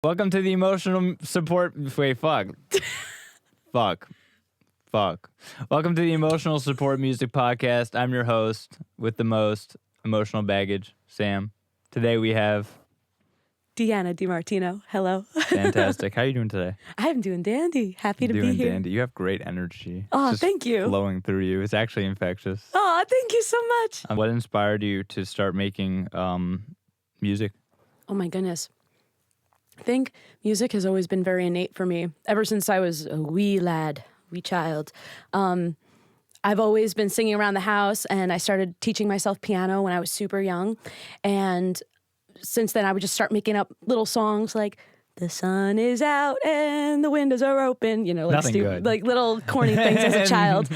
Welcome to the emotional support. Wait, fuck. Fuck. Welcome to the Emotional Support Music Podcast. I'm your host with the most emotional baggage, Sam. Today we have Deanna DiMartino. Hello. Fantastic. How are you doing today? I'm doing dandy. Happy to be here. Dandy. You have great energy. Oh, It's just thank you. flowing through you. It's actually infectious. Oh, thank you so much. What inspired you to start making music? Oh my goodness. I think music has always been very innate for me. Ever since I was a wee child. I've always been singing around the house, and I started teaching myself piano when I was super young. And since then, I would just start making up little songs like, the sun is out and the windows are open, like good. like little corny things as a child.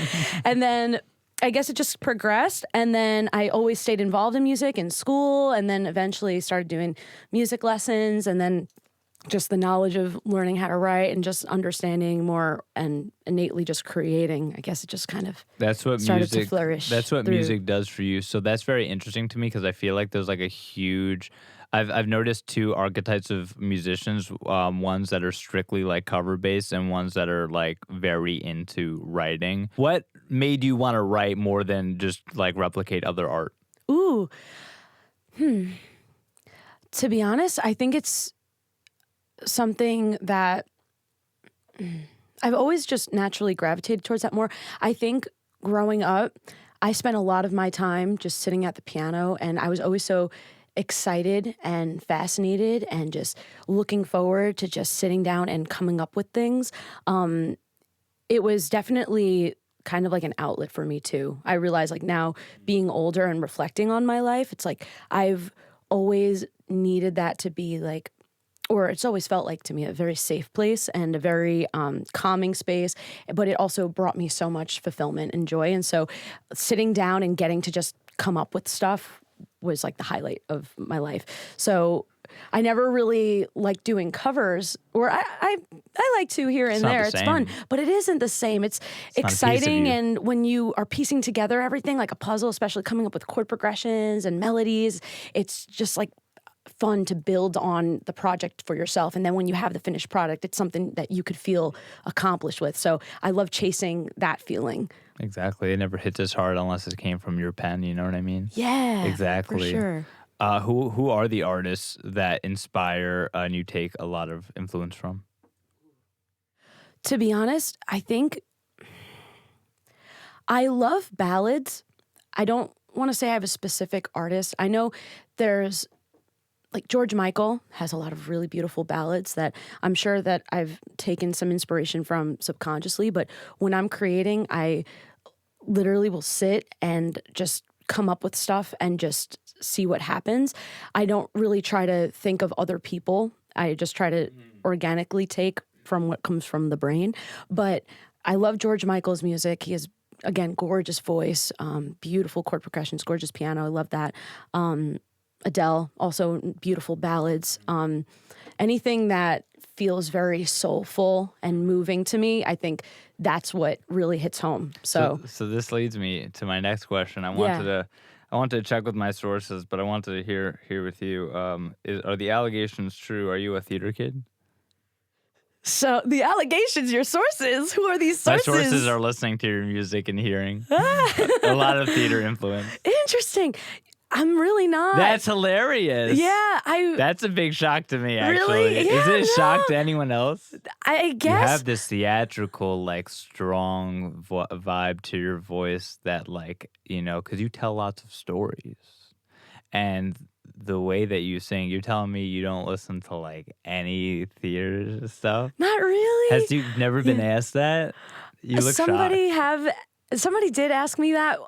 And then I guess it just progressed. And then I always stayed involved in music in school, and then eventually started doing music lessons, and then just the knowledge of learning how to write and just understanding more and innately just creating. I guess it just kind of started to flourish. That's what music does for you. So that's very interesting to me because I feel like there's like a huge. I've noticed two archetypes of musicians, ones that are strictly like cover based and ones that are like very into writing. What made you want to write more than just like replicate other art? Ooh. To be honest, I think it's something that I've always just naturally gravitated towards that more. I think growing up, I spent a lot of my time just sitting at the piano, and I was always so excited and fascinated and just looking forward to just sitting down and coming up with things. It was definitely kind of like an outlet for me too. I realize like now being older and reflecting on my life, it's like I've always needed that to be like, or it's always felt like to me a very safe place and a very calming space, but it also brought me so much fulfillment and joy. And so sitting down and getting to just come up with stuff was like the highlight of my life. So I never really liked doing covers, or I like to here and there. It's fun, but it isn't the same. It's exciting, and when you are piecing together everything like a puzzle, especially coming up with chord progressions and melodies, it's just like fun to build on the project for yourself. And then when you have the finished product, it's something that you could feel accomplished with. So I love chasing that feeling. Exactly. It never hits as hard unless it came from your pen. You know what I mean? Yeah, exactly. For sure. Who are the artists that inspire and you take a lot of influence from? To be honest, I think I love ballads. I don't want to say I have a specific artist. I know there's like George Michael has a lot of really beautiful ballads that I'm sure that I've taken some inspiration from subconsciously. But when I'm creating, I literally will sit and just come up with stuff and just see what happens. I don't really try to think of other people. I just try to organically take from what comes from the brain. But I love George Michael's music. He has, again, gorgeous voice, beautiful chord progressions, gorgeous piano. I love that. Adele, also beautiful ballads. Anything that feels very soulful and moving to me, I think that's what really hits home. So this leads me to my next question. I wanted to check with my sources, but I wanted to hear with you. Are the allegations true? Are you a theater kid? So the allegations, your sources, who are these sources? My sources are listening to your music and hearing a lot of theater influence. Interesting. I'm really not. That's hilarious. Yeah, That's a big shock to me, actually. Really? Yeah, Is it a shock to anyone else? I guess. You have this theatrical, like, strong vibe to your voice that, like, because you tell lots of stories. And the way that you sing, you're telling me you don't listen to, like, any theater stuff? Not really. Has you never been asked that? You look shocked. Somebody did ask me that,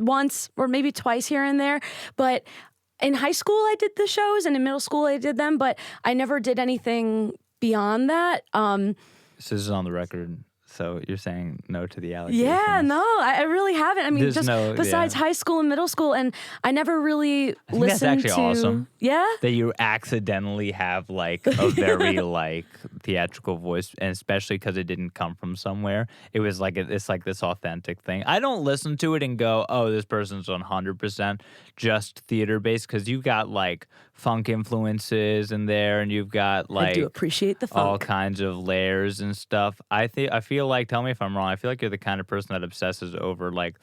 once or maybe twice here and there, but in high school I did the shows and in middle school I did them, but I never did anything beyond that. This is on the record. So you're saying no to the Yeah, allegations? no, I really haven't. I mean, There's just no, besides yeah. high school and middle school, and I never really I think that's listened actually to. awesome Yeah, that you accidentally have like a very like theatrical voice, and especially because it didn't come from somewhere. It was like it's like this authentic thing. I don't listen to it and go, "Oh, this person's 100% just theater based," because you got like funk influences in there, and you've got I do like appreciate the all funk. kinds of layers and stuff. I feel like, tell me if I'm wrong. I feel like you're the kind of person that obsesses over like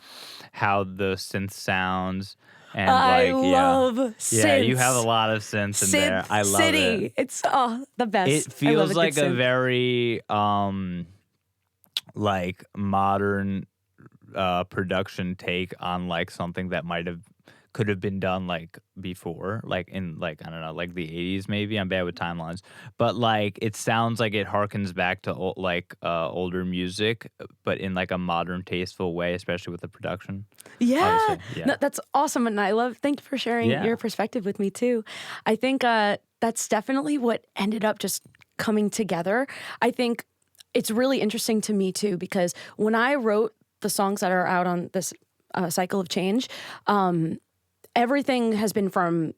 how the synth sounds and I like yeah. love Yeah, you have a synths. lot of synth in there. Synth I love it. City. It's the It best. I love feels a good like a synth. very like modern production take on like something that might have could have been done like before, like in like I don't know, like the 80s maybe. I'm bad with timelines, but like it sounds like it harkens back to older music, but in like a modern, tasteful way, especially with the production. Yeah, Obviously, yeah, no, that's awesome, and I love. Thank you for sharing yeah. your perspective with me too. I think that's definitely what ended up just coming together. I think it's really interesting to me too because when I wrote the songs that are out on this cycle of change, everything has been from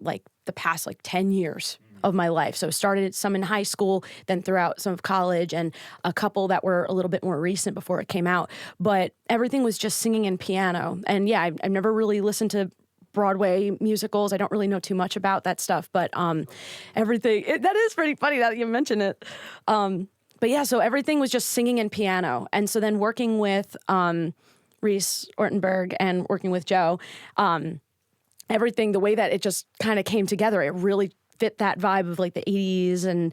like the past like 10 years of my life. So started some in high school, then throughout some of college, and a couple that were a little bit more recent before it came out. But everything was just singing and piano. And yeah, I've never really listened to Broadway musicals. I don't really know too much about that stuff, but everything, that is pretty funny that you mention it. But yeah, so everything was just singing and piano. And so then working with Reese Ortenberg and working with Joe, everything, the way that it just kind of came together, it really fit that vibe of like the 80s and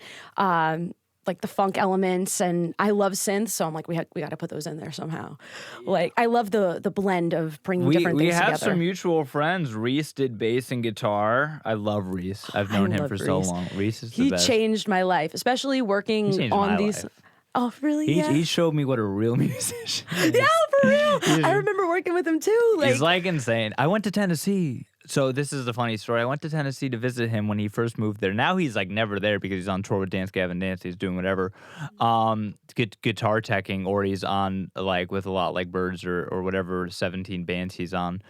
like the funk elements. And I love synths, so I'm like, we got to put those in there somehow. Like, I love the blend of bringing different We things have together. some mutual friends. Reese did bass and guitar. I love Reese. I've I known him love for so Reese. long. Reese is the He best. changed my life, especially He working changed on my these. life. Oh, really? He Yeah. he showed me what a real musician is. Yeah, for real. I remember working with him too. He's like insane. I went to Tennessee. So this is the funny story. I went to Tennessee to visit him when he first moved there. Now he's like never there because he's on tour with Dance Gavin Dance. He's doing whatever, guitar teching, or he's on like with a lot like Birds or whatever 17 bands he's on.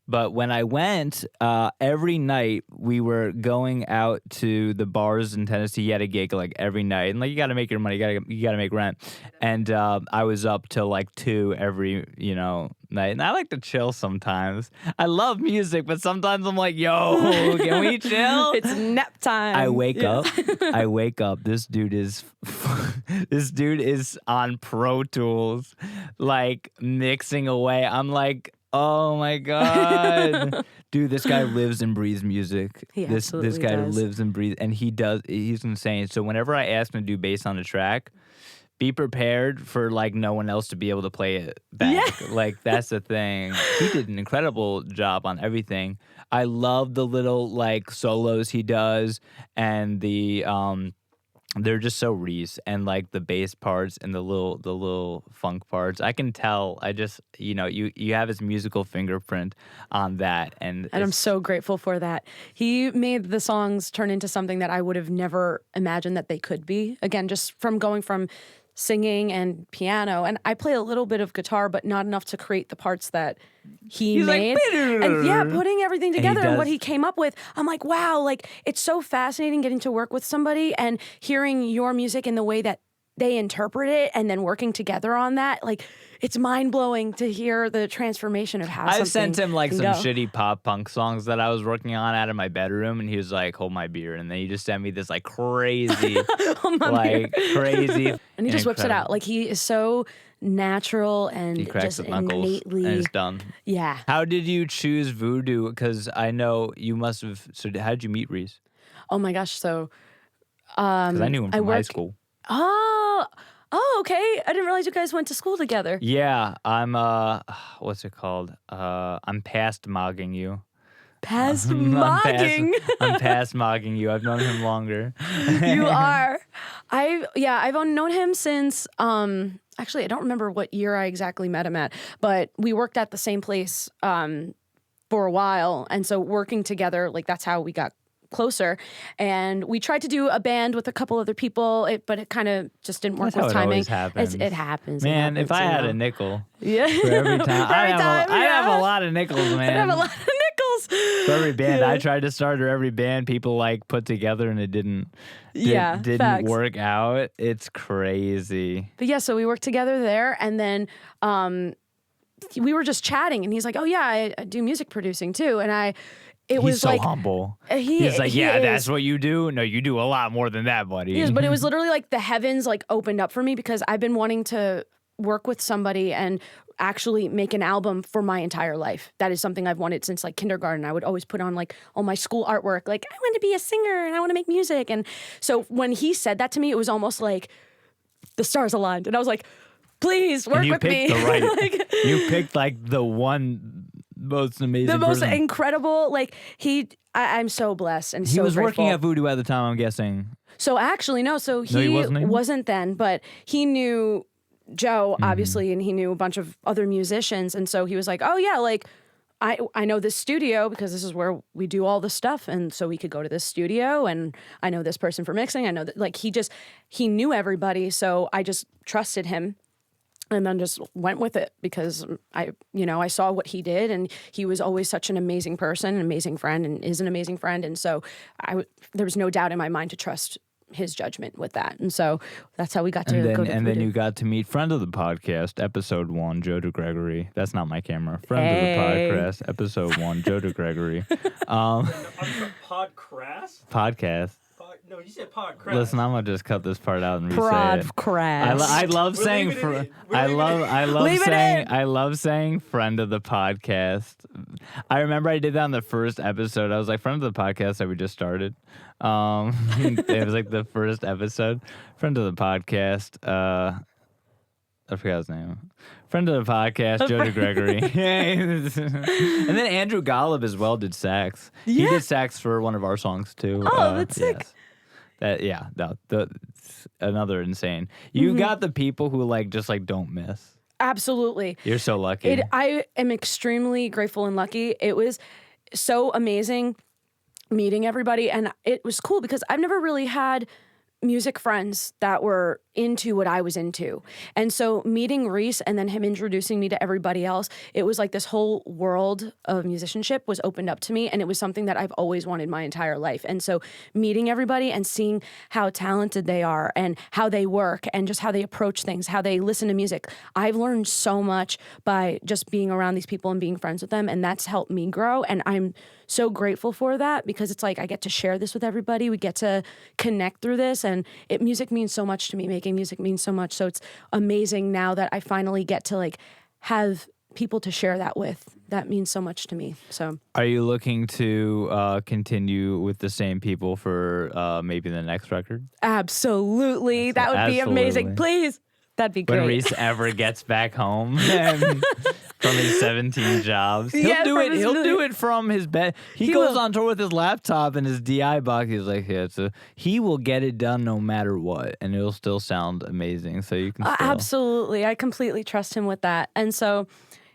But when I went, every night we were going out to the bars in Tennessee. He had a gig like every night, and like you got to make your money, you got to make rent. And I was up till like 2 every night, and I like to chill sometimes. I love music, but sometimes I'm like, yo, can we chill? it's nap time. I wake up. I wake up. This dude is on Pro Tools, like mixing away. I'm like, oh my god, dude! This guy lives and breathes music. He This absolutely guy does. lives and breathes, and he does. He's insane. So whenever I ask him to do bass on a track, be prepared for like no one else to be able to play it back. Yeah. Like that's the thing. He did an incredible job on everything. I love the little like solos he does, and they're just so Reese, and like the bass parts and the little funk parts. I can tell. I just you have his musical fingerprint on that, and I'm so grateful for that. He made the songs turn into something that I would have never imagined that they could be. Again, just from going from singing and piano, and I play a little bit of guitar, but not enough to create the parts that he's made. like, and yeah, putting everything together and what does- he came up with, I'm like, wow, like it's so fascinating getting to work with somebody and hearing your music in the way that they interpret it and then working together on that. Like it's mind blowing to hear the transformation of how I've sent him like can some go. shitty pop punk songs that I was working on out of my bedroom, and he was like, "Hold my beer," and then he just sent me this like crazy, crazy, And he just whips it out. incredible- like he is so natural and He cracks just the knuckles, innately. and it's done. Yeah. How did you choose Voodoo? Because I know you must have. So how did you meet Reese? Oh my gosh. So Because I knew him I from high work- school. Oh, okay. I didn't realize you guys went to school together. Yeah, I'm what's it called? I'm past mogging you. Past I'm mogging. I'm past mogging you. I've known him longer. You are. I've known him since actually I don't remember what year I exactly met him at, but we worked at the same place for a while, and so working together, like that's how we got closer. And we tried to do a band with a couple other people, but it kind of just didn't work That's with how it timing. always happens. It happens. Man, if I had a nickel yeah. for every time, For every time, I'd have yeah. a lot of nickels, man. I'd have a lot of nickels. For every band I tried to start or every band people like put together and it didn't Facts. work out. It's crazy. But yeah, so we worked together there, and then we were just chatting, and he's like, "Oh yeah, I do music producing too," and It was He's so like humble. He's like, yeah, that's what you do? No, you do a lot more than that, buddy. Yes, but it was literally like the heavens like opened up for me because I've been wanting to work with somebody and actually make an album for my entire life. That is something I've wanted since like kindergarten. I would always put on like all my school artwork, like I want to be a singer and I want to make music. And so when he said that to me, it was almost like the stars aligned. And I was like, please work with me. You picked like the one most amazing the most person. incredible, like I'm so blessed and so He was grateful. working at Voodoo at the time, I'm guessing. So actually, no. So he wasn't then, but he knew Joe, obviously, and he knew a bunch of other musicians. And so he was like, oh, yeah, like, I know this studio because this is where we do all the stuff. And so we could go to this studio, and I know this person for mixing. I know that, like, he knew everybody. So I just trusted him. And then just went with it because I saw what he did, and he was always such an amazing person, an amazing friend, and is an amazing friend. And so there was no doubt in my mind to trust his judgment with that. And so that's how we got to go to And then you got to meet friend of the podcast, episode 1, Joe DeGregory. That's not my camera. Friend of the podcast, episode 1, Joe DeGregory. Podcast. No, you said podcast. Listen, I'm gonna just cut this part out and re-say it. I love saying I love saying friend of the podcast. I remember I did that on the first episode. I was like, friend of the podcast that we just started. It was like the first episode. Friend of the podcast. I forgot his name. Friend of the podcast, Joe DeGregory. And then Andrew Golub as well did sax. He did sax for one of our songs too. Oh, that's sick. Yes. Another insane. You got the people who just don't miss. Absolutely. You're so lucky. I am extremely grateful and lucky. It was so amazing meeting everybody, and it was cool because I've never really had music friends that were into what I was into. And so meeting Reese and then him introducing me to everybody else, it was like this whole world of musicianship was opened up to me, and it was something that I've always wanted my entire life. And so meeting everybody and seeing how talented they are and how they work and just how they approach things, how they listen to music, I've learned so much by just being around these people and being friends with them, and that's helped me grow. And I'm so grateful for that because it's like I get to share this with everybody. We get to connect through this, and music means so much to me. Making music means so much. So it's amazing now that I finally get to have people to share that with. That means so much to me. So, are you looking to continue with the same people for maybe the next record? Absolutely. That would be amazing. Please. That'd be great. When Reese ever gets back home from his 17 jobs, he'll do it from his bed. He goes on tour with his laptop and his DI box. He's like, he will get it done no matter what, and it'll still sound amazing. So you can absolutely. I completely trust him with that. And so,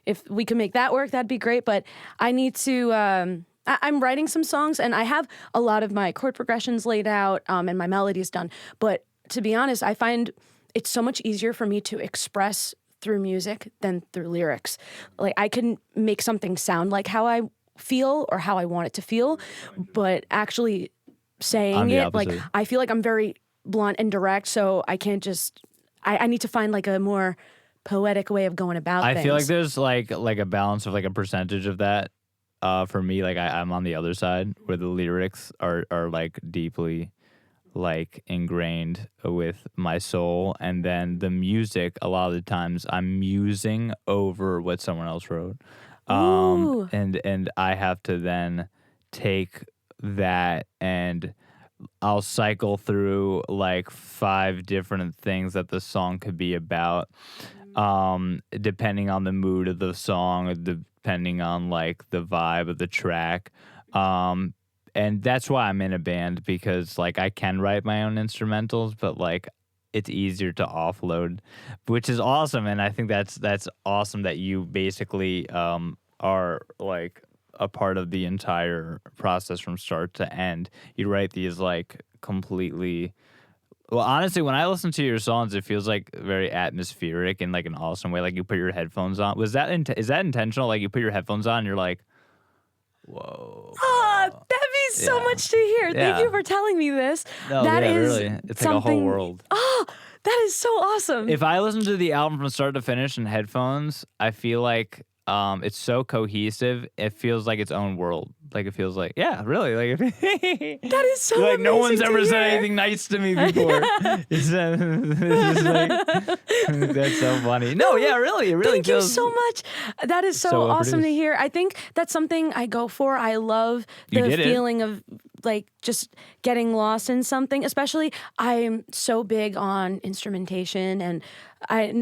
if we can make that work, that'd be great. But I need to. I'm writing some songs, and I have a lot of my chord progressions laid out, and my melodies done. But to be honest, I find it's so much easier for me to express through music than through lyrics. Like I can make something sound like how I feel or how I want it to feel, but actually saying it, like I feel like I'm very blunt and direct, so I can't just, I need to find like a more poetic way of going about things. I feel like there's like a balance of like a percentage of that. For me, like I'm on the other side where the lyrics are like deeply like ingrained with my soul, and then the music a lot of the times I'm musing over what someone else wrote, and I have to then take that and I'll cycle through like 5 different things that the song could be about, depending on the mood of the song, depending on like the vibe of the track. And that's why I'm in a band, because like I can write my own instrumentals, but like it's easier to offload, which is awesome. And I think that's awesome that you basically are like a part of the entire process from start to end. You write these like completely. Well, honestly, when I listen to your songs, it feels like very atmospheric in like an awesome way. Like you put your headphones on. Is that intentional? Like you put your headphones on, and you're like, whoa. Ah, that means so Yeah. much to hear. Thank Yeah. you for telling me this. No, That yeah, is really. It's like a whole something- world. Oh, that is so awesome. If I listen to the album from start to finish in headphones, I feel like it's so cohesive. It feels like its own world. Like it feels like, yeah, really. Like that is so like no one's amazing to ever said hear. anything nice to me before. it's just like that's so funny. No, yeah, really, it really Thank you feels so much. That is so so awesome to well-produced. hear. I think that's something I go for. I love You the did it. feeling of like just getting lost in something. Especially, I'm so big on instrumentation, and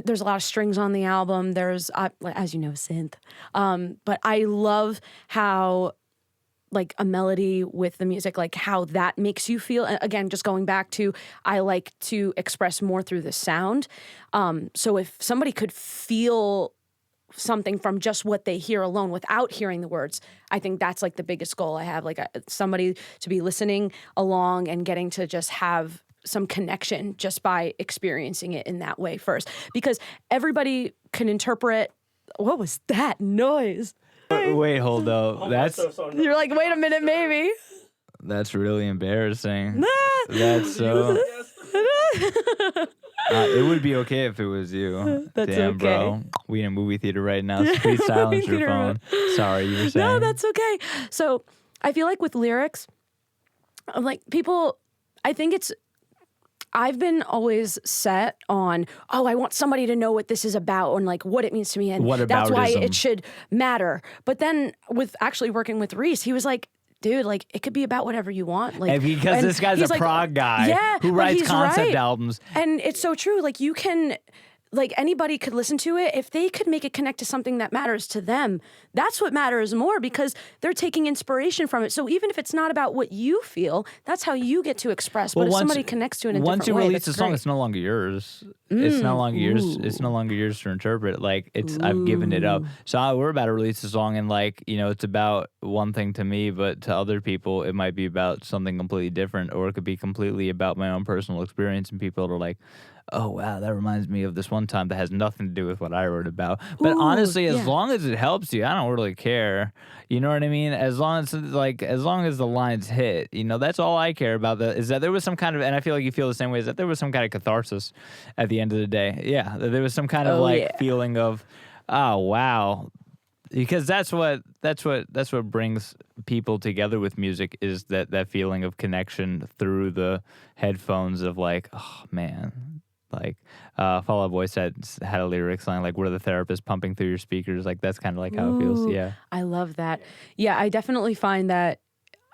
there's a lot of strings on the album. There's, as you know, synth. But I love how like a melody with the music, like how that makes you feel. Again, just going back to, I like to express more through the sound. So if somebody could feel something from just what they hear alone without hearing the words, I think that's like the biggest goal I have. Like somebody to be listening along and getting to just have some connection just by experiencing it in that way first. Because everybody can interpret, what was that noise? Wait, hold up. Oh, That's I'm so sorry. You're like, wait a minute, maybe. that's really embarrassing. That's so. It would be okay if it was you. That's Damn, okay. bro. We in a movie theater right now. So please silence your Theater phone. Sorry, you were saying. No, that's okay. So I feel like with lyrics, like people, I think I've been always set on, oh, I want somebody to know what this is about and like what it means to me. And that's why Whataboutism. it should matter. But then with actually working with Reese, he was like, dude, like it could be about whatever you want. Like, And because and this guy's he's a like, prog guy yeah, who but writes he's concept right. albums. And it's so true. Like you can, like anybody could listen to it. If they could make it connect to something that matters to them, that's what matters more because they're taking inspiration from it. So even if it's not about what you feel, that's how you get to express. But if somebody connects to it in a once different you way, release that's a song, great. it's no longer yours. It's no longer yours. It's no longer yours to interpret. Like I've given it up. So we're about to release a song, and like it's about one thing to me, but to other people, it might be about something completely different, or it could be completely about my own personal experience. And people are like, oh wow, that reminds me of this one time that has nothing to do with what I wrote about. But Ooh, honestly, as yeah. long as it helps you, I don't really care. You know what I mean? As long as the lines hit, that's all I care about. Is that there was some kind of, and I feel like you feel the same way, is that there was some kind of catharsis at the end of the day. Yeah, that there was some kind of feeling of, oh wow. Because that's what brings people together with music, is that feeling of connection through the headphones of like, oh man. Like Fall Out Boy had a lyric line like, "We're the therapist pumping through your speakers." Like that's kind of like how it feels. Ooh, Yeah, I love that. Yeah, I definitely find that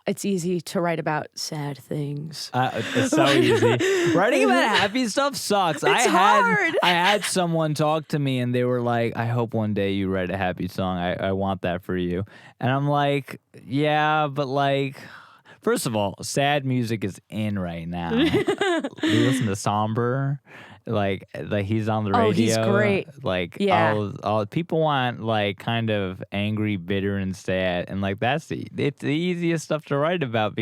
it's easy to write about sad things. it's so easy. Writing about happy stuff sucks. It's hard. I had someone talk to me and they were like, "I hope one day you write a happy song. I want that for you." And I'm like, "Yeah, but like." First of all, sad music is in right now. We listen to Somber, like he's on the radio. Oh, he's great. Like Yeah. all people want like kind of angry, bitter, and sad, and like it's the easiest stuff to write about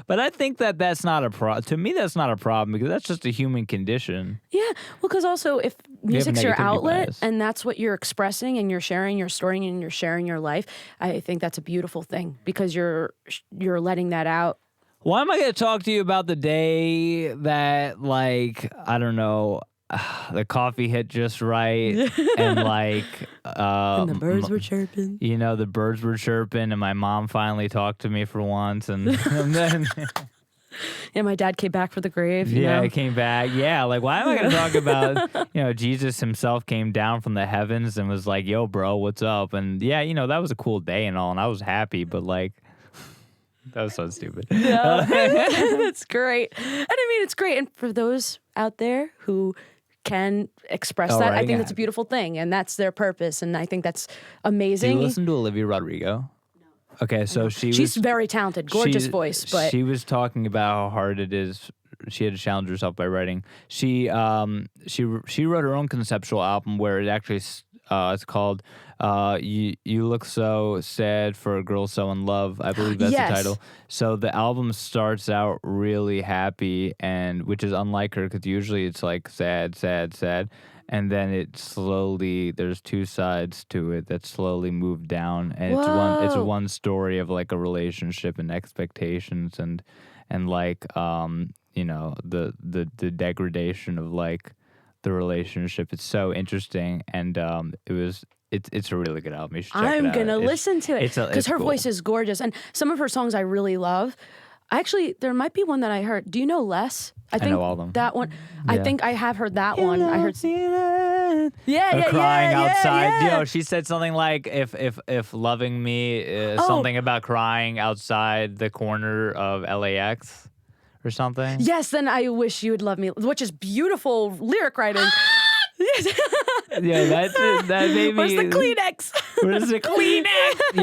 But I think that's not a problem. To me, that's not a problem because that's just a human condition. Yeah, well, because also if music's your negativity outlet bias. and that's what you're expressing and you're sharing your story and you're sharing your life, I think that's a beautiful thing because you're letting that out. Why am I going to talk to you about the day that, like, I don't know, the coffee hit just right and, like... and the birds were chirping. The birds were chirping and my mom finally talked to me for once and then... Yeah, my dad came back for the grave. You Yeah, know? I came back. Yeah, like, why am I going to talk about, Jesus himself came down from the heavens and was like, yo, bro, what's up? And, yeah, that was a cool day and all, and I was happy, but, like... That was so stupid. No, that's great. And I mean, it's great. And for those out there who can express that, I think that's a beautiful thing. And that's their purpose. And I think that's Do amazing. you listen to Olivia Rodrigo? No. Okay, so She's very talented, gorgeous voice. But she was talking about how hard it is. She had to challenge herself by writing. She wrote her own conceptual album where it actually it's called You look so sad for a girl so in love. I believe that's the Yes. title. So the album starts out really happy, and which is unlike her because usually it's like sad, sad, sad, and then it slowly there's two sides to it that slowly move down, and it's Whoa. one story of like a relationship and expectations and like you know the degradation of like the relationship. It's so interesting, and it's a really good album. You should check it I'm out. gonna listen to it because it's her cool. voice is gorgeous, and some of her songs I really love. Actually, there might be one that I heard. Do you know Less? I think know all of them. that one. I Yeah. think I have heard that one. I heard. Yeah, Crying outside. Yeah. Yo, she said something like, "If loving me is Oh. something about crying outside the corner of LAX or something." Yes, then I wish you would love me, which is beautiful lyric writing. Yeah, that made me. Where's the Kleenex? Where's the Kleenex?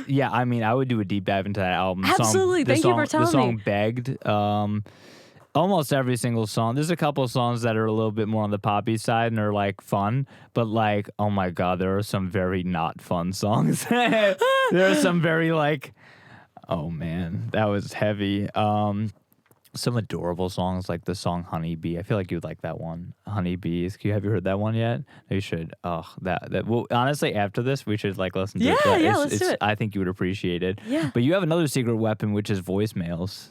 Yo, I mean, I would do a deep dive into that album. Absolutely. Thank you for telling me. The song me. Begged. Almost every single song. There's a couple of songs that are a little bit more on the poppy side and are like fun, but like, oh my god, there are some very not fun songs. There are some very like, oh man, that was heavy. Some adorable songs like the song Honeybee. I feel like you would like that one. Honeybees. Have you heard that one yet? No, you should. Oh, that. Well, honestly, after this, we should like listen to it. Yeah, let's do it. I think you would appreciate it. Yeah. But you have another secret weapon, which is voicemails.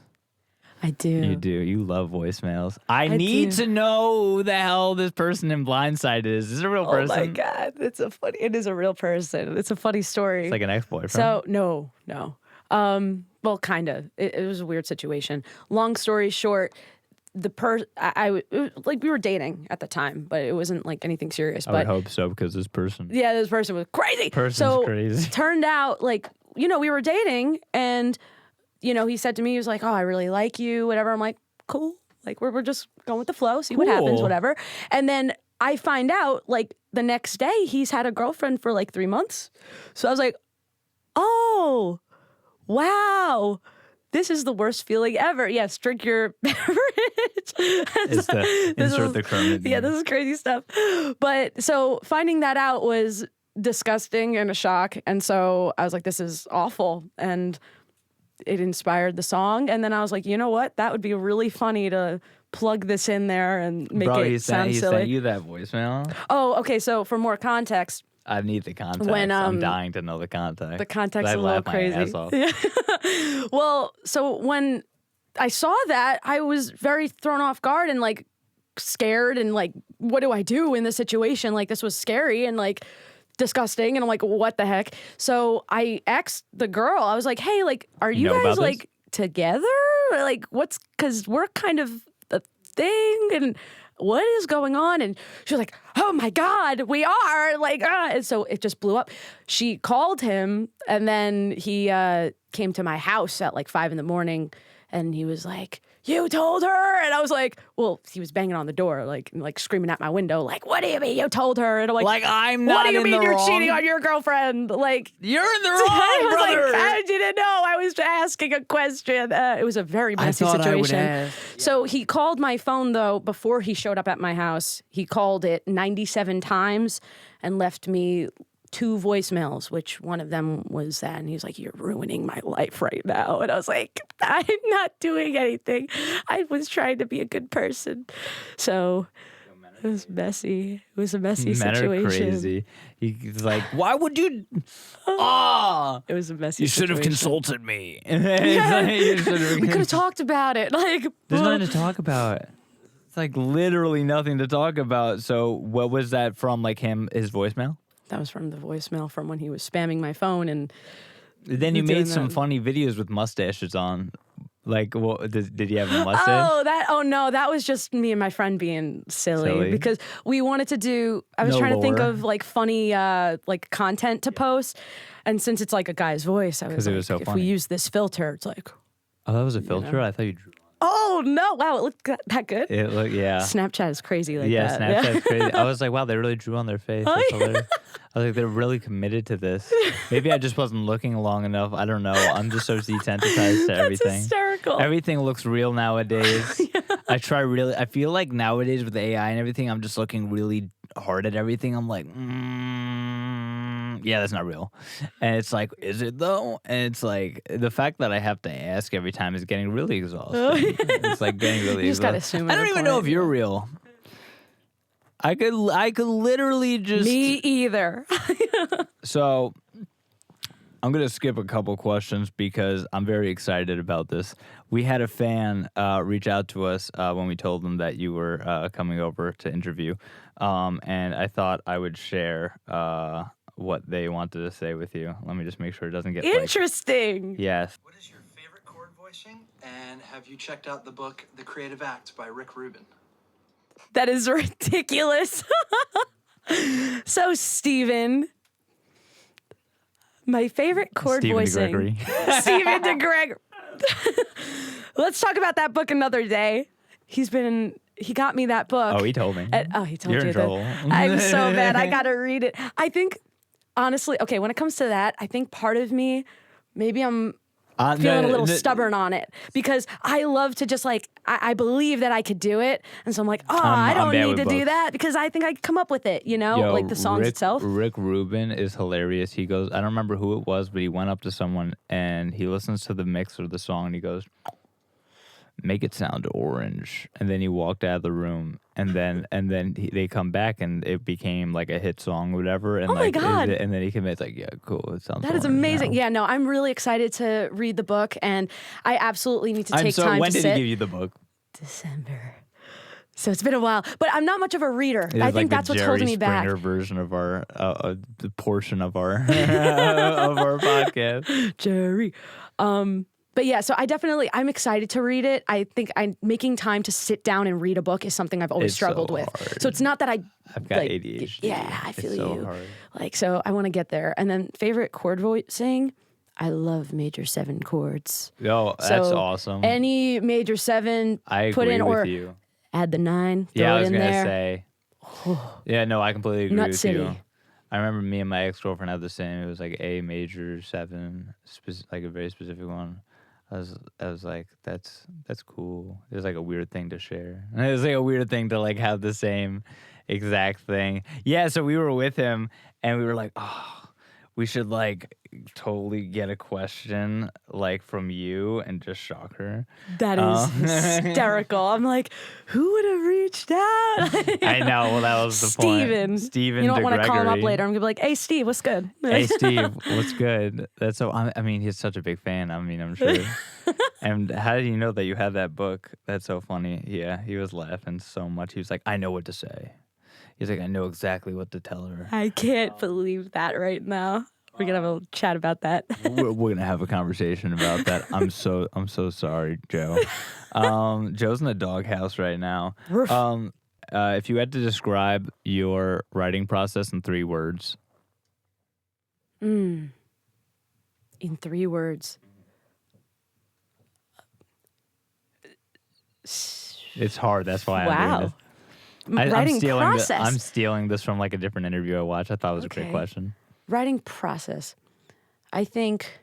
I do. You do. You love voicemails. I need do. to know who the hell this person in Blindside is. Is this a real person? Oh my god, it is a real person. It's a funny story. It's like an ex-boyfriend. So no. Well, kind of. It was a weird situation. Long story short, like we were dating at the time, but it wasn't like anything serious. I would hope so because this person. Yeah, this person was crazy. Person's crazy. Turned out like we were dating, and he said to me, he was like, "Oh, I really like you," whatever. I'm like, "Cool." Like we're just going with the flow, see what happens, Cool. whatever. And then I find out like the next day he's had a girlfriend for like 3 months. So I was like, "Oh, wow. This is the worst feeling ever." Yes, drink your beverage. Insert the Kermit. Yeah, this is crazy stuff. But so finding that out was disgusting and a shock. And so I was like, this is awful. And it inspired the song. And then I was like, you know what? That would be really funny to plug this in there and make it sound he silly. sent you that voicemail. Oh, okay. So for more context, I need the context. When, I'm dying to know the context. the context I is a little laugh my crazy. ass off. Yeah. Well, so when I saw that, I was very thrown off guard and like scared and like, what do I do in this situation? Like this was scary and like disgusting. And I'm like, what the heck? So I asked the girl, I was like, hey, like, are you know guys about this? like together? Or, like cause we're kind of a thing and what is going on? And she was like, oh my God, we are like, and so it just blew up. She called him and then he came to my house at like 5 a.m. and he was like, you told her? And I was like, well, he was banging on the door, like screaming at my window, like, what do you mean you told her? And I'm like I'm what not do you in mean the you're wrong? cheating on your girlfriend? Like, You're in the wrong, I was brother. like, I didn't know. I was asking a question. It was a very messy thought I would situation. ask. So he called my phone, though, before he showed up at my house. He called it 97 times and left me 2 voicemails, which one of them was that. And he was like, you're ruining my life right now. And I was like, I'm not doing anything. I was trying to be a good person. So it was messy. It was a messy Men situation. are crazy. He's like, why would you? Ah, It was a messy you should have situation. consulted me. We could have talked about it. Like, There's nothing to talk about. It's like literally nothing to talk about. So what was that from? Like his voicemail? that was from the voicemail from when he was spamming my phone. And Then you doing made some that. funny videos with mustaches on. Like, what did you have a mustache? oh no, that was just me and my friend being silly. Because we wanted to do, I was No trying to think lore. of like funny like content to post. And since it's like a guy's voice, I was 'Cause it like, was so if funny. we use this filter, it's like, Oh, that was a filter? I thought you drew. oh no, wow, it looked that good. It looked, yeah. Snapchat is crazy like Yeah, that. Snapchat's crazy. I was like, wow, they really drew on their face. That's hilarious. I was like, they're really committed to this. Maybe I just wasn't looking long enough. I don't know. I'm just so desensitized to That's everything. hysterical. Everything looks real nowadays. I feel like nowadays with AI and everything, I'm just looking really hard at everything. I'm like, yeah, that's not real. And it's like, is it though? And it's like, the fact that I have to ask every time is getting really exhausting. It's like getting really You just gotta exhausting. assume. I don't even know if you're real. I could literally just. Me either. So I'm going to skip a couple questions because I'm very excited about this. We had a fan reach out to us when we told them that you were coming over to interview. And I thought I would share what they wanted to say with you. Let me just make sure it doesn't get Interesting. Yes. What is your favorite chord voicing? And have you checked out the book The Creative Act by Rick Rubin? That is ridiculous. So, Steven, my favorite chord Stephen voicing. DeGregory. Stephen DeGregory. Let's talk about that book another day. He got me that book. Oh, he told me. He told You're you in trouble. that. I'm so bad. I got to read it. I think, honestly, okay, when it comes to that, I think part of me, maybe I'm feeling a little stubborn on it because I love to just like, I believe that I could do it. And so I'm like, I don't need to do that because I think I can come up with it, Yo, like the songs itself. Rick Rubin is hilarious. He goes, I don't remember who it was, but he went up to someone and he listens to the mix of the song and he goes, make it sound orange. And then he walked out of the room and then they come back and it became like a hit song or whatever. And Oh my God. And then he commits like, yeah, cool. It sounds That is orange amazing. now. Yeah, no, I'm really excited to read the book and I absolutely need to take time when to did sit. he give you the book? December. So it's been a while, but I'm not much of a reader. It I is think like that's the what's Jerry holding me back. Springer version of our the portion of our of our podcast. Jerry. But yeah, so I'm excited to read it. I think making time to sit down and read a book is something I've always It's struggled so with. hard. So it's not that I've got like, ADHD. Yeah, I feel it's so you. Hard. Like, so I want to get there. And then favorite chord voicing, I love major 7 chords. Yo, that's So awesome. Any major 7, I put agree in with or you. add the 9, throw Yeah, I it was in gonna there. say. Yeah, no, I completely agree Nut with City. you. I remember me and my ex-girlfriend had the same. It was like A major 7, like a very specific one. I was like, that's cool. It was like a weird thing to share. And it was like a weird thing to like have the same exact thing. Yeah, so we were with him and we were like, oh, we should like totally get a question like from you and just shock her. That is hysterical. I'm like, who would have reached out? I know. Well, that was the Steven. point. Steven. You don't want to call him up DeGregory. later. I'm gonna be like, hey, Steve, what's good? Hey, Steve, what's good? That's so. I mean, he's such a big fan. I mean, I'm sure. And how did you know that you had that book? That's so funny. Yeah, he was laughing so much. He was like, I know what to say. He's like, I know exactly what to tell her. I can't believe that right now. We're gonna have a chat about that. We're gonna have a conversation about that. I'm so sorry, Joe. Joe's in the doghouse right now. If you had to describe your writing process in 3 words. In 3 words. It's hard. That's why I'm Wow. doing this. Writing I'm stealing process. I'm stealing this from like a different interview I watched. I thought it was a great Okay. question. Writing process. I think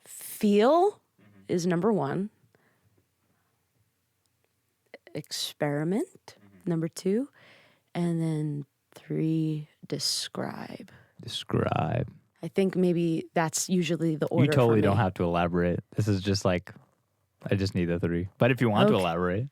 feel is number 1. Experiment, number 2. And then 3, describe. Describe. I think maybe that's usually the order. You totally for don't me. have to elaborate. This is just like, I just need the 3. But if you want to Okay. elaborate,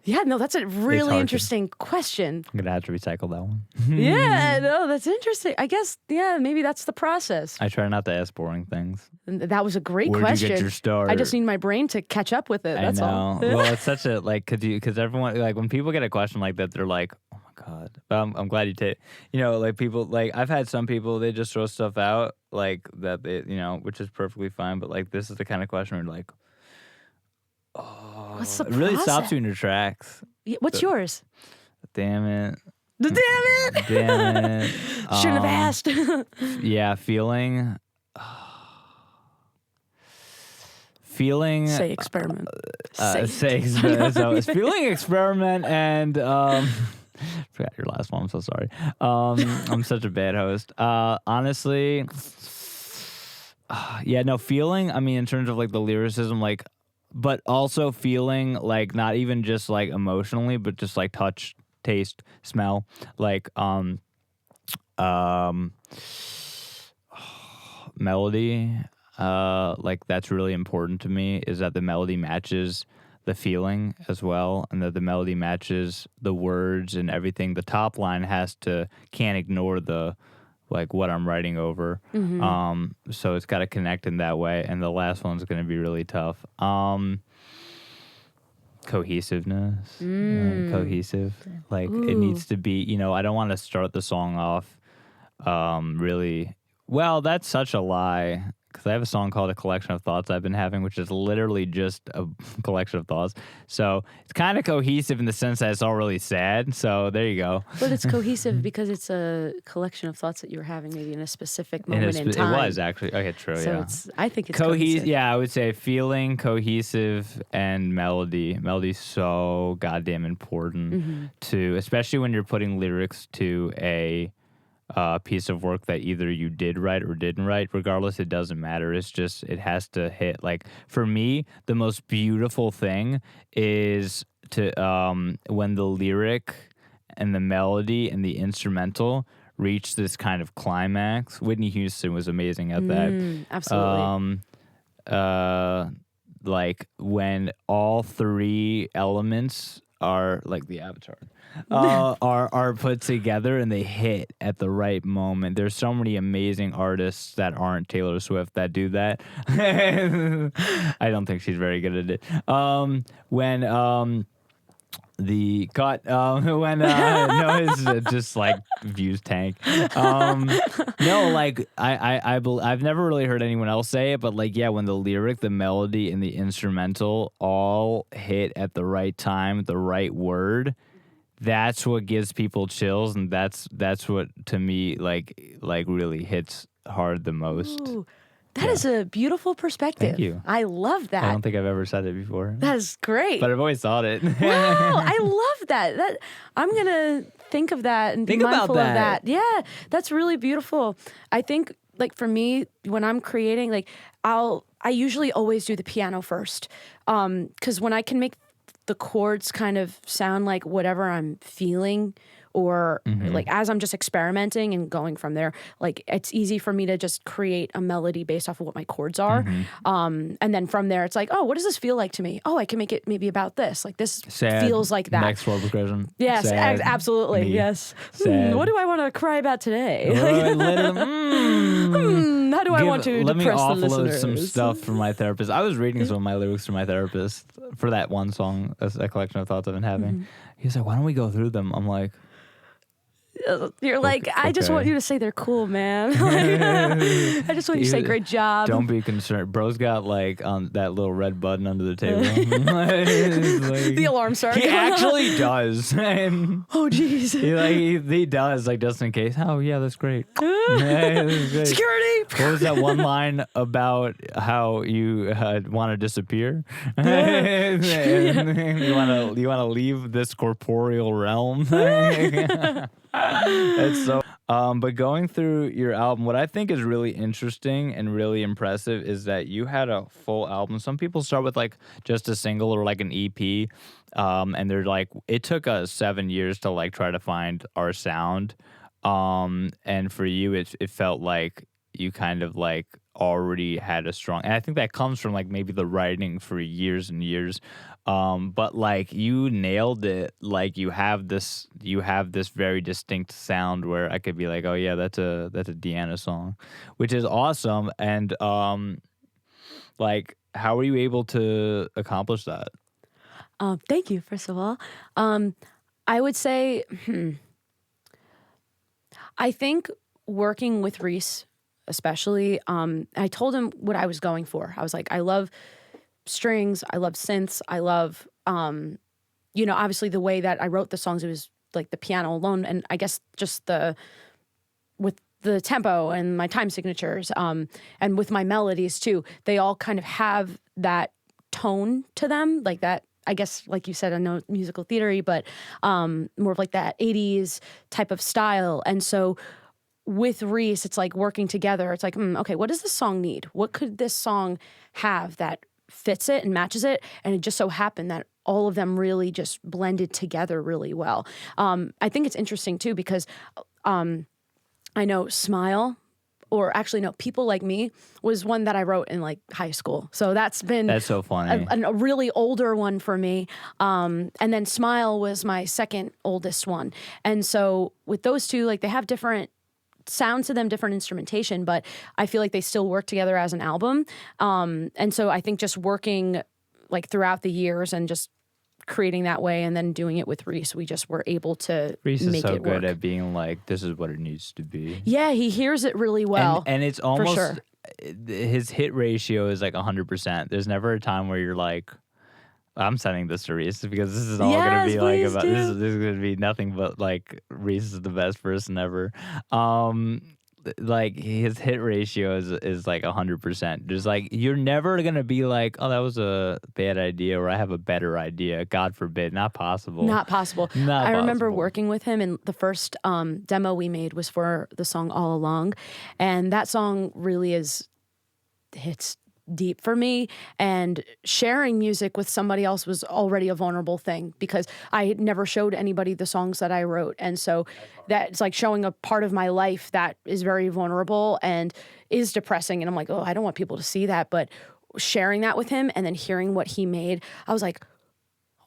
Yeah, no, that's a really hard to- interesting question. I'm gonna have to recycle that one. Yeah, no, that's interesting. I guess, yeah, maybe that's the process. I try not to ask boring things. And that was a great Where'd question. you get your start? I just need my brain to catch up with it. That's I know. all. Well, it's such a like, because everyone like when people get a question like that, they're like, oh my god. But I'm glad you take. Like people like I've had some people they just throw stuff out like that they which is perfectly fine. But like this is the kind of question where you're like, oh, What's the it really stops process? you in your tracks. Yeah, what's yours? Damn it. Damn it! Damn it. Shouldn't have asked. Yeah, feeling. Feeling. Say experiment. Say So it's feeling experiment and forgot your last one. I'm so sorry. I'm such a bad host. Honestly, yeah, no feeling. I mean, in terms of like the lyricism, like, but also feeling like not even just like emotionally, but just like touch, taste, smell, like melody, like that's really important to me, is that the melody matches the feeling as well, and that the melody matches the words and everything. The top line can't ignore the like what I'm writing over. So it's got to connect in that way, and the last one's going to be really tough. Cohesiveness, cohesive. Like it needs to be. I don't want to start the song off really. Well, that's such a lie, because I have a song called A Collection of Thoughts I've Been Having, which is literally just a collection of thoughts. So it's kind of cohesive in the sense that it's all really sad. So there you go. But it's cohesive because it's a collection of thoughts that you were having maybe in a specific moment in time. It was actually. Okay, true, so yeah. I think it's cohesive. Yeah, I would say feeling, cohesive, and melody. Melody's so goddamn important to, especially when you're putting lyrics to a piece of work that either you did write or didn't write. Regardless, it doesn't matter. It's just, it has to hit. Like for me, the most beautiful thing is when the lyric and the melody and the instrumental reach this kind of climax. Whitney Houston was amazing at that. Absolutely. Like when all three elements are like the Avatar are put together and they hit at the right moment. There's so many amazing artists that aren't Taylor Swift that do that. I don't think she's very good at it. When the cut when no, it's just like views tank. No, like I've never really heard anyone else say it, but like when the lyric, the melody, and the instrumental all hit at the right time, the right word, that's what gives people chills, and that's what to me like really hits hard the most. Ooh, that is a beautiful perspective. Thank you. I love that. I don't think I've ever said it before. That is great. But I've always thought it. Wow, I love that. I'm gonna think of that and be Think about mindful of that. that. Yeah, that's really beautiful. I think, like for me, when I'm creating, like I usually always do the piano first, because when I can make the chords kind of sound like whatever I'm feeling, or like as I'm just experimenting and going from there, like it's easy for me to just create a melody based off of what my chords are. And then from there, it's like, oh, what does this feel like to me? Oh, I can make it maybe about this. Like this Sad, feels like that. Next chord progression. Yes, Sad, absolutely. me. Yes. Sad. What do I want to cry about today? How do I want to Let me depress the offload listeners? some stuff from my therapist. I was reading some of my lyrics to my therapist for that one song, a collection of thoughts I've been having. He's like, why don't we go through them? I'm like, You're like, I just want you to say they're cool, man. I just want you to say great job. Don't be concerned. Bro's got like that little red button under the table. Like, the alarm starts. he actually does. And oh, jeez. he does, like, just in case. Oh, yeah, that's great. Yeah, that's great. Security. What was that one line about how you want to disappear? You want to leave this corporeal realm? It's so. But going through your album, what I think is really interesting and really impressive is that you had a full album. Some people start with like just a single or like an EP, and they're like, it took us 7 years to like try to find our sound. And for you, it felt like you kind of like already had a strong, and I think that comes from like maybe the writing for years and years. But like you nailed it. Like you have this very distinct sound where I could be like, oh yeah, that's a Deanna song, which is awesome. And like, how were you able to accomplish that? Thank you, first of all. I would say, I think working with Reese, especially, I told him what I was going for. I was like, I love strings, I love synths, I love, obviously the way that I wrote the songs, it was like the piano alone, and I guess just with the tempo and my time signatures, and with my melodies too, they all kind of have that tone to them, like that. I guess, like you said, I know musical theory, but more of like that 80s type of style. And so with Reese, it's like working together. It's like, okay, what does this song need? What could this song have that fits it and matches it? And it just so happened that all of them really just blended together really well. I think it's interesting too, because I know Smile, or actually no, People Like Me was one that I wrote in like high school. So that's been That's so funny. a really older one for me. And then Smile was my second oldest one. And so with those two, like they have different sounds to them, different instrumentation, but I feel like they still work together as an album. And so I think just working like throughout the years and just creating that way and then doing it with Reese, we just were able to Reese is make so it good work. at being like, this is what it needs to be. Yeah, he hears it really well. And it's almost, sure. his hit ratio is like 100%. There's never a time where you're like, I'm sending this to Reese because this is all going to Yes, be like please about, do. this is going to be nothing but like Reese is the best person ever. Like his hit ratio is like 100%. There's like, you're never gonna be like, oh, that was a bad idea, or I have a better idea. God forbid, not possible. Not possible. Not I remember possible. working with him, and the first demo we made was for the song All Along. And that song really hits deep for me, and sharing music with somebody else was already a vulnerable thing because I had never showed anybody the songs that I wrote. And so that's like showing a part of my life that is very vulnerable and is depressing. And I'm like, oh, I don't want people to see that. But sharing that with him and then hearing what he made, I was like,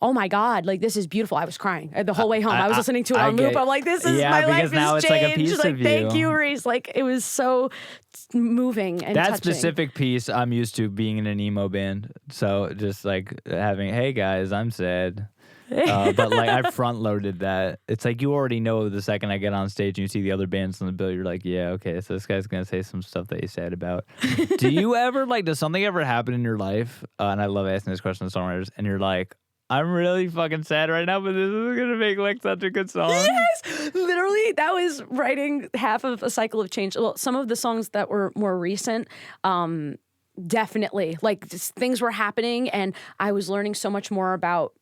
oh my God, like this is beautiful. I was crying the whole way home. I was listening to it on loop. I'm like, this is my life because now has it's like a changed. piece Like, of thank you. you, Reese. Like it was so moving and That touching. specific piece, I'm used to being in an emo band. So just like having, hey guys, I'm sad. But like I front loaded that. It's like you already know the second I get on stage and you see the other bands on the bill, you're like, yeah, okay, so this guy's gonna say some stuff that he's sad about. Do you ever does something ever happen in your life? And I love asking this question to songwriters, and you're like, I'm really fucking sad right now, but this is gonna make like such a good song. Yes, literally, that was writing half of a cycle of change. Well, some of the songs that were more recent, definitely, like just things were happening, and I was learning so much more about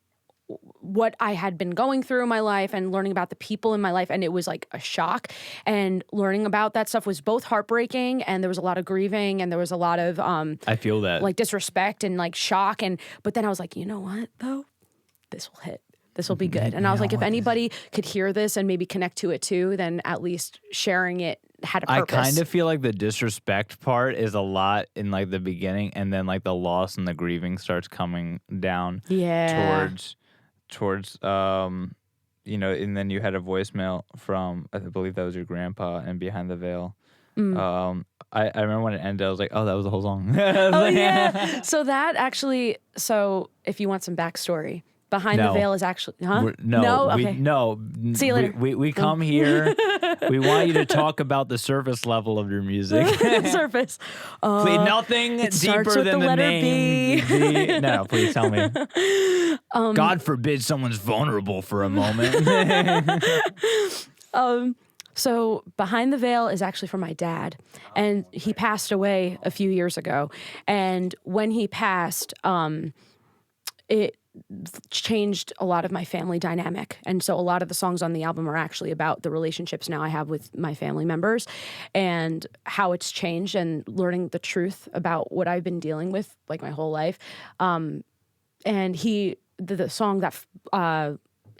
what I had been going through in my life and learning about the people in my life. And it was like a shock, and learning about that stuff was both heartbreaking, and there was a lot of grieving, and there was a lot of I feel that. like disrespect and like shock. But then I was like, you know what though? This will hit. This will be good. And I was like, if anybody could hear this and maybe connect to it too, then at least sharing it had a purpose. I kind of feel like the disrespect part is a lot in like the beginning, and then like the loss and the grieving starts coming down towards you know, and then you had a voicemail from, I believe that was your grandpa, and Behind the Veil. I remember when it ended, I was like, oh, that was the whole song. Oh yeah. So that actually, if you want some backstory, Behind the No. Veil is actually, huh? No, Okay. See you later. We come here. We want you to talk about the surface level of your music. Surface. Please, nothing it deeper starts with than the the letter name. B. No, please tell me. God forbid someone's vulnerable for a moment. So Behind the Veil is actually from my dad, and he passed away a few years ago. And when he passed, it changed a lot of my family dynamic. And so a lot of the songs on the album are actually about the relationships now I have with my family members and how it's changed, and learning the truth about what I've been dealing with like my whole life. And the song that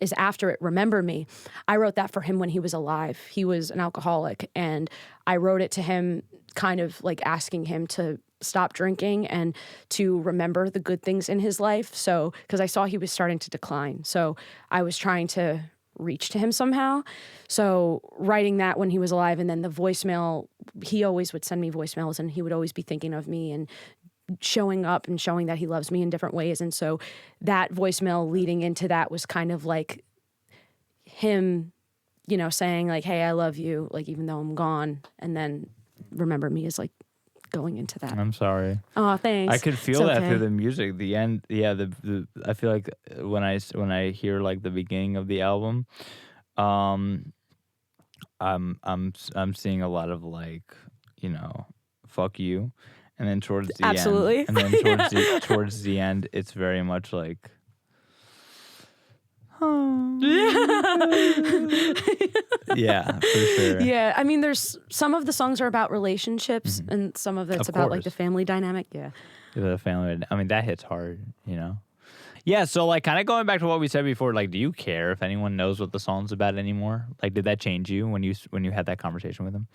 is after it, Remember Me, I wrote that for him when he was alive. He was an alcoholic, and I wrote it to him kind of like asking him to stop drinking and to remember the good things in his life. So, because I saw he was starting to decline. So I was trying to reach to him somehow. So writing that when he was alive, and then the voicemail, he always would send me voicemails, and he would always be thinking of me and showing up and showing that he loves me in different ways. And so that voicemail leading into that was kind of like him, you know, saying like, hey, I love you, like even though I'm gone. And then Remember Me is like going into that. I'm sorry. Oh, thanks. I could feel It's that okay. through the music. The end, yeah. The I feel like when I hear like the beginning of the album, I'm seeing a lot of like, you know, fuck you, and then towards the Absolutely. end, and then towards the end, it's very much like. Yeah, for sure. Yeah, I mean, there's some of the songs are about relationships, and some of it's Of about like course. the family dynamic. Yeah. The family. I mean, that hits hard, you know. Yeah, so like kind of going back to what we said before, like do you care if anyone knows what the song's about anymore? Like did that change you when you had that conversation with him?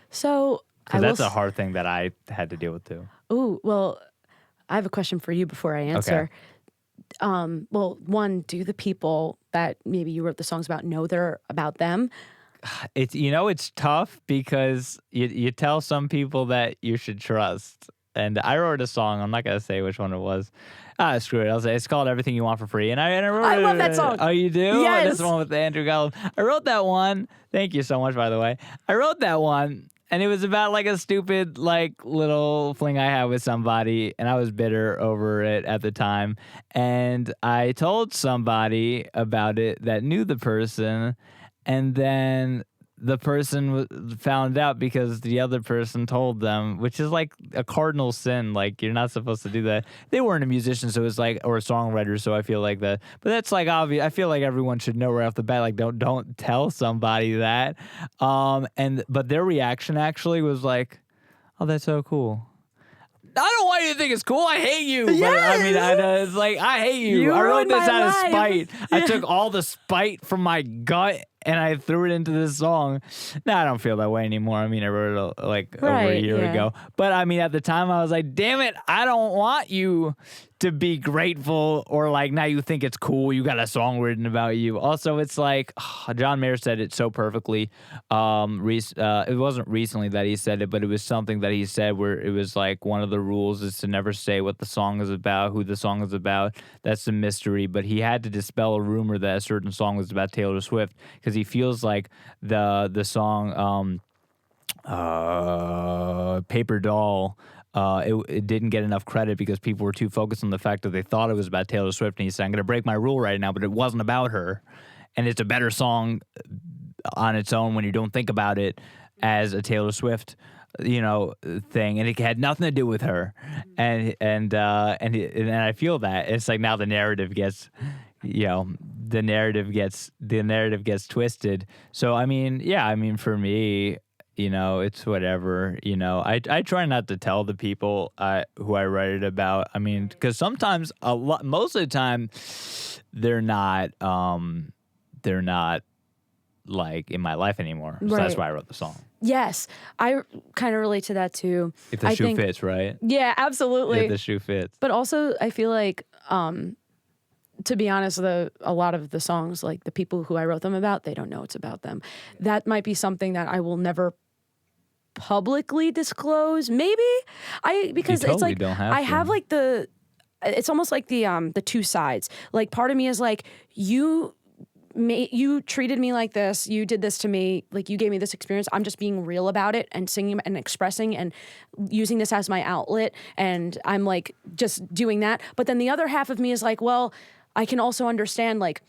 So I Cuz will. that's a hard thing that I had to deal with too. Ooh, well, I have a question for you before I answer. Well, one, do the people that maybe you wrote the songs about know they're about them? It's it's tough because you tell some people that you should trust. And I wrote a song. I'm not gonna say which one it was. Screw it. I'll say it's called "Everything You Want for Free," and I wrote. I love that song. Oh, you do? Yes. That's the one with Andrew Gollum. I wrote that one. Thank you so much, by the way. I wrote that one, and it was about like a stupid like little fling I had with somebody, and I was bitter over it at the time. And I told somebody about it that knew the person, and then the person found out because the other person told them, which is like a cardinal sin. Like you're not supposed to do that. They weren't a musician, so it's like, or a songwriter, so I feel like that. But that's like obvious. I feel like everyone should know right off the bat. Like don't tell somebody that. But their reaction actually was like, "Oh, that's so cool." I don't want you to think it's cool. I hate you. But, I mean, it's like, I hate you. You I wrote ruined this my out of life. spite. I took all the spite from my gut and I threw it into this song. Now I don't feel that way anymore. I mean, I wrote it like over a Right, year yeah. ago. But I mean, at the time I was like, damn it, I don't want you to be grateful or like now you think it's cool. You got a song written about you. Also, it's like John Mayer said it so perfectly. It wasn't recently that he said it, but it was something that he said where it was like one of the rules is to never say what the song is about, who the song is about. That's the mystery. But he had to dispel a rumor that a certain song was about Taylor Swift because he feels like the song Paper Doll. It didn't get enough credit because people were too focused on the fact that they thought it was about Taylor Swift. And he said, I'm going to break my rule right now, but it wasn't about her. And it's a better song on its own when you don't think about it as a Taylor Swift, thing. And it had nothing to do with her. And I feel that it's like now the narrative gets, the narrative gets twisted. So, I mean, for me, it's whatever, I try not to tell the people who I write it about. I mean, because sometimes most of the time they're not like in my life anymore. So that's Right. why I wrote the song. Yes, I kind of relate to that too. If the shoe fits, right? Yeah, absolutely. If the shoe fits. But also, I feel like, to be honest, a lot of the songs, like the people who I wrote them about, they don't know it's about them. That might be something that I will never publicly disclose. Maybe because totally it's like don't have I to. have like it's almost like the two sides. Like part of me is like you treated me like this, you did this to me, like you gave me this experience. I'm just being real about it and singing and expressing and using this as my outlet. And I'm like just doing that. But then the other half of me is like, well, I can also understand like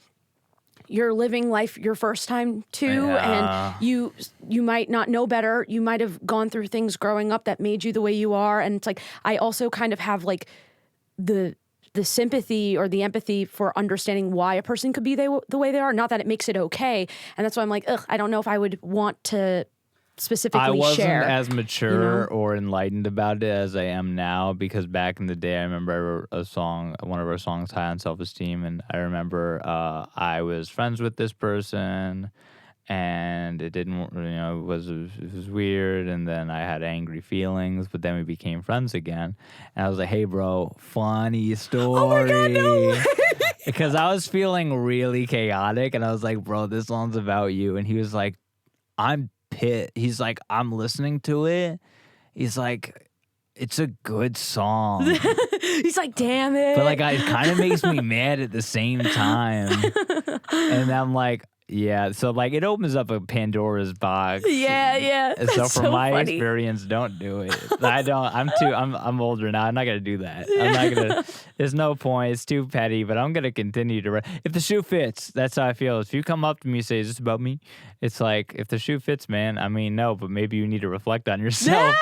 you're living life your first time too. Yeah. And you might not know better. You might have gone through things growing up that made you the way you are. And it's like, I also kind of have like the sympathy or the empathy for understanding why a person could be the way they are. Not that it makes it okay. And that's why I'm like, I don't know if I would want to specifically I wasn't share. as mature or enlightened about it as I am now because back in the day, I remember I wrote a song, one of our songs, High on Self-Esteem, and I remember I was friends with this person, and it didn't, it was weird, and then I had angry feelings, but then we became friends again, and I was like, hey, bro, funny story. Oh my God, no. Because I was feeling really chaotic, and I was like, bro, this song's about you, and he was like, I'm pissed. He's like, I'm listening to it. He's like, it's a good song. He's like, damn it. But like, it kind of makes me mad at the same time. And I'm like, yeah. So like, it opens up a Pandora's box. Yeah. And so That's from so my funny. experience, don't do it. I don't. I'm older now. I'm not gonna do that. I'm not gonna. There's no point. It's too petty. But I'm gonna continue to write. If the shoe fits, that's how I feel. If you come up to me and say, "Is this about me?" It's like, if the shoe fits, man. I mean, no, but maybe you need to reflect on yourself.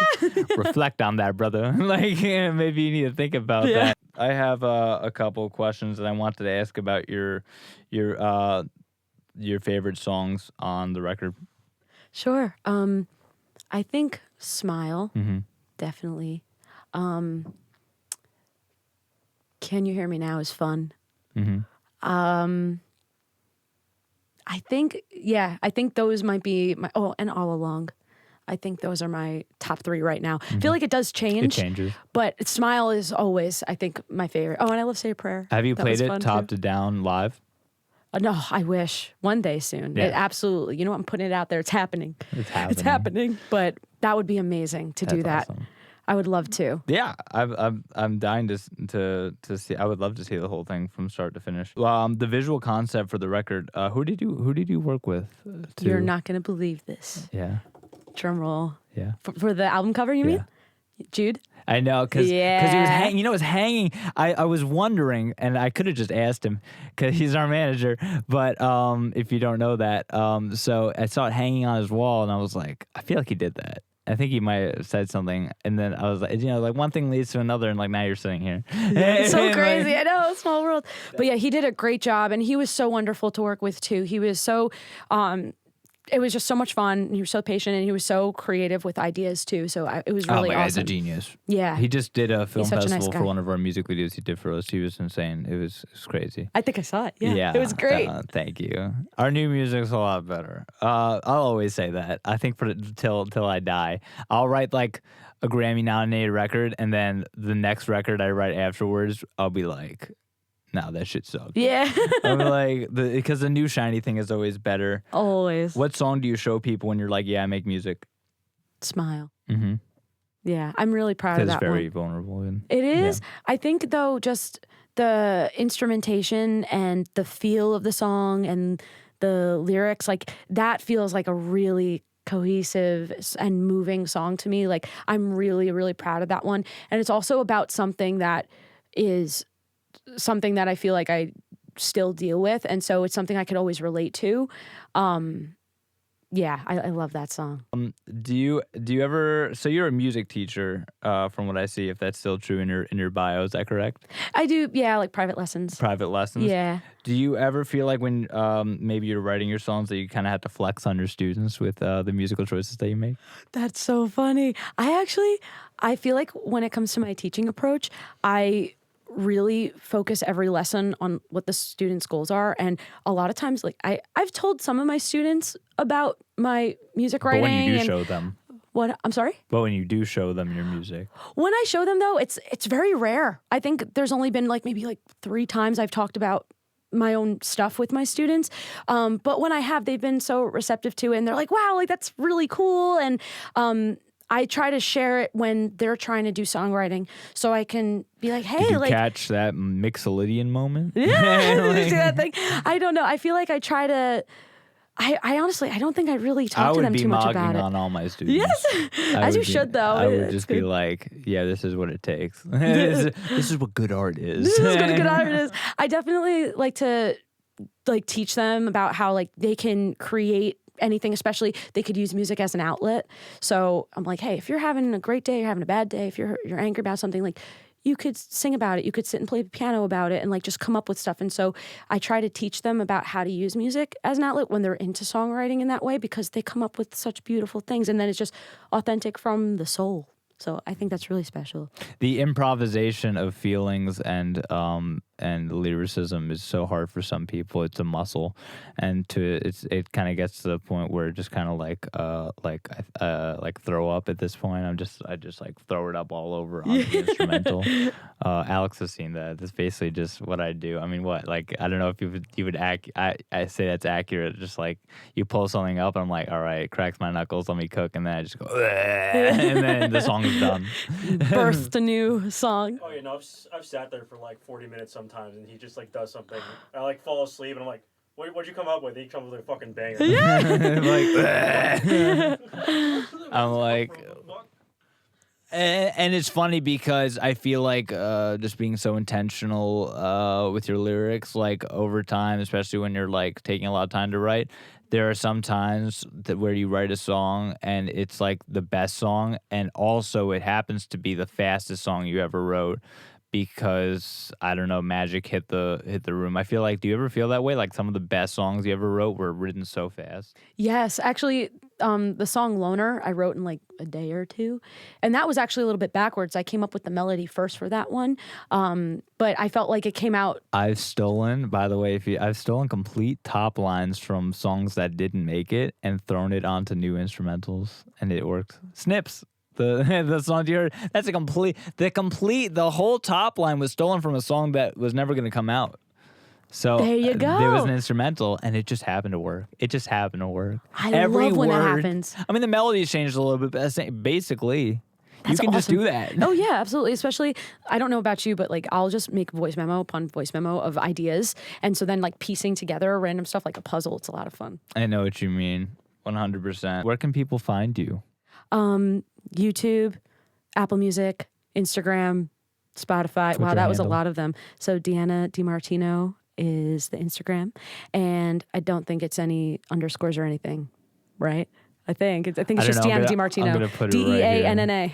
Reflect on that, brother. Like, maybe you need to think about that. I have a couple of questions that I wanted to ask about your favorite songs on the record. Sure. I think Smile, Mm-hmm. definitely. Can You Hear Me Now is fun. I think those might be my, and All Along. I think those are my top 3 right now. I feel like it does change. It changes. But Smile is always, I think, my favorite. Oh, and I love Say a Prayer. Have you That played was it fun, top too. to down live? No, I wish. One day soon. Yeah. It absolutely. You know what? I'm putting it out there. It's happening. It's happening. It's happening. But that would be amazing to do that. That's awesome. I would love to. Yeah, I'm dying to see. I would love to see the whole thing from start to finish. The visual concept for the record. Who did you work with? You're not going to believe this. Yeah. Drum roll. Yeah. For the album cover, you mean? Jude? I know, because he was Yeah. hanging. You know, it was hanging. I was wondering, and I could have just asked him because he's our manager. But if you don't know that, so I saw it hanging on his wall, and I was like, I feel like he did that. I think he might have said something, and then I was like, like one thing leads to another, and like now you're sitting here. It's so crazy. I know, small world. But yeah, he did a great job, and he was so wonderful to work with too. He was so, it was just so much fun. He was so patient, and he was so creative with ideas too. So it was really oh my God, he's a awesome. genius. Yeah. He just did a film He's such a nice festival guy. for one of our music videos he did for us. He was insane. It was crazy. I think I saw it. Yeah, it was great. Thank you. Our new music's a lot better. I'll always say that. I think till I die, I'll write like a Grammy nominated record, and then the next record I write afterwards, I'll be like, "No, that shit sucked." Yeah, I'll be like, because the new shiny thing is always better. always. What song do you show people when you're like, "Yeah, I make music"? Smile. Mm-hmm. Yeah, I'm really proud of Because that it's very one. vulnerable. And, It is. I think though, just the instrumentation and the feel of the song and the lyrics, like that feels like a really cohesive and moving song to me. Like I'm really, really proud of that one. And it's also about something that is something that I feel like I still deal with. And so it's something I could always relate to. Yeah, I love that song. Do you ever? So you're a music teacher, from what I see. If that's still true in your bio, is that correct? I do, yeah, like private lessons. Private lessons. Yeah. Do you ever feel like when maybe you're writing your songs that you kind of have to flex on your students with the musical choices that you make? That's so funny. I feel like when it comes to my teaching approach, I really focus every lesson on what the students' goals are. And a lot of times, like I've told some of my students about my music writing. But when you do and show them. what I'm sorry? But when you do show them your music. When I show them though, it's very rare. I think there's only been maybe 3 times I've talked about my own stuff with my students. But when I have, they've been so receptive to it, and they're like, wow, like that's really cool. And I try to share it when they're trying to do songwriting, so I can be like, hey, Did you like catch that Mixolydian moment? yeah, did you see that thing? I don't know. I feel like I try to. I honestly, I don't think I really talk to them too much about I would be it. mogging on all my students. Yes, I as you would be- should though. I would It's just good. be like, yeah, this is what it takes. this is what good art is. This is what a good art is. I definitely like to teach them about how they can create anything, especially they could use music as an outlet. So I'm like, hey, if you're having a great day, you're having a bad day, if you're angry about something, you could sing about it. You could sit and play the piano about it and just come up with stuff. And so I try to teach them about how to use music as an outlet when they're into songwriting in that way, because they come up with such beautiful things. And then it's just authentic from the soul. So I think that's really special. The improvisation of feelings and lyricism is so hard for some people. It's a muscle, and it kind of gets to the point where it just kind of like throw up at this point. I just throw it up all over on the instrumental. Alex has seen that. That's basically just what I do. I mean, what I don't know if you would I say that's accurate. Just you pull something up, and I'm like, all right, cracks my knuckles, let me cook, and then I just go, and then the song is done. Birthed a new song. Oh, you know, I've sat there for 40 minutes sometimes, and he just does something. I fall asleep, and I'm like, what'd you come up with? He comes with a fucking banger. I'm like, and it's funny because I feel like just being so intentional with your lyrics, over time, especially when you're taking a lot of time to write, there are some times where you write a song and it's the best song, and also it happens to be the fastest song you ever wrote because, I don't know, magic hit the room. I feel do you ever feel that way? Some of the best songs you ever wrote were written so fast? Yes, actually, the song Loner, I wrote in like a day or two. And that was actually a little bit backwards. I came up with the melody first for that one. But I felt like it came out. I've stolen, by the way, I've stolen complete top lines from songs that didn't make it and thrown it onto new instrumentals, and it worked. Snips. The song you heard, that's the whole top line was stolen from a song that was never going to come out. So There you go. There was an instrumental, and it just happened to work. I love when that happens. I mean, the melody's changed a little bit, but basically, That's you can just awesome. do that. Oh yeah, absolutely. Especially, I don't know about you, but like I'll just make voice memo upon voice memo of ideas, and so then like piecing together random stuff like a puzzle. It's a lot of fun. I know what you mean, 100%. Where can people find you? YouTube, Apple Music, Instagram, Spotify. What's Wow, your that was a handle? lot of them. So Deanna DiMartino is the Instagram, and I don't think it's any underscores or anything, right? I think it's I just don't know. Deanna I'm gonna DiMartino. put it right DEANNA. I'm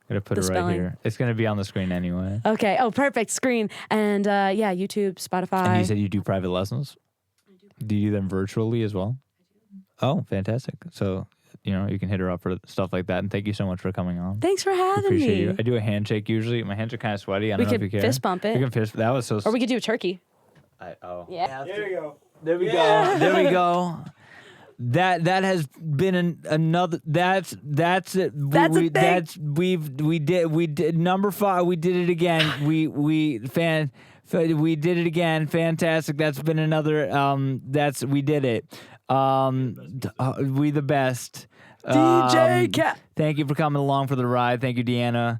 gonna put The it right spelling. here. It's gonna be on the screen anyway. Okay. Oh, perfect. Screen. And yeah, YouTube, Spotify. And you said you do private lessons? Do you do them virtually as well? Oh, fantastic. So, you can hit her up for stuff like that. And thank you so much for coming on. Thanks for having Appreciate me. you. I do a handshake usually. My hands are kind of sweaty. I don't We know if you could care. fist bump it. We can fist. That was so. Or we could do a turkey. Yeah. There you go. There we Yeah. go. There we go. That has been another. That's it. That's a thing. We did number 5. We did it again. We did it again. Fantastic. That's been another. We did it. We the best. DJ Cat. Thank you for coming along for the ride. Thank you, Deanna.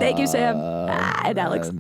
Thank you, Sam. And Alex.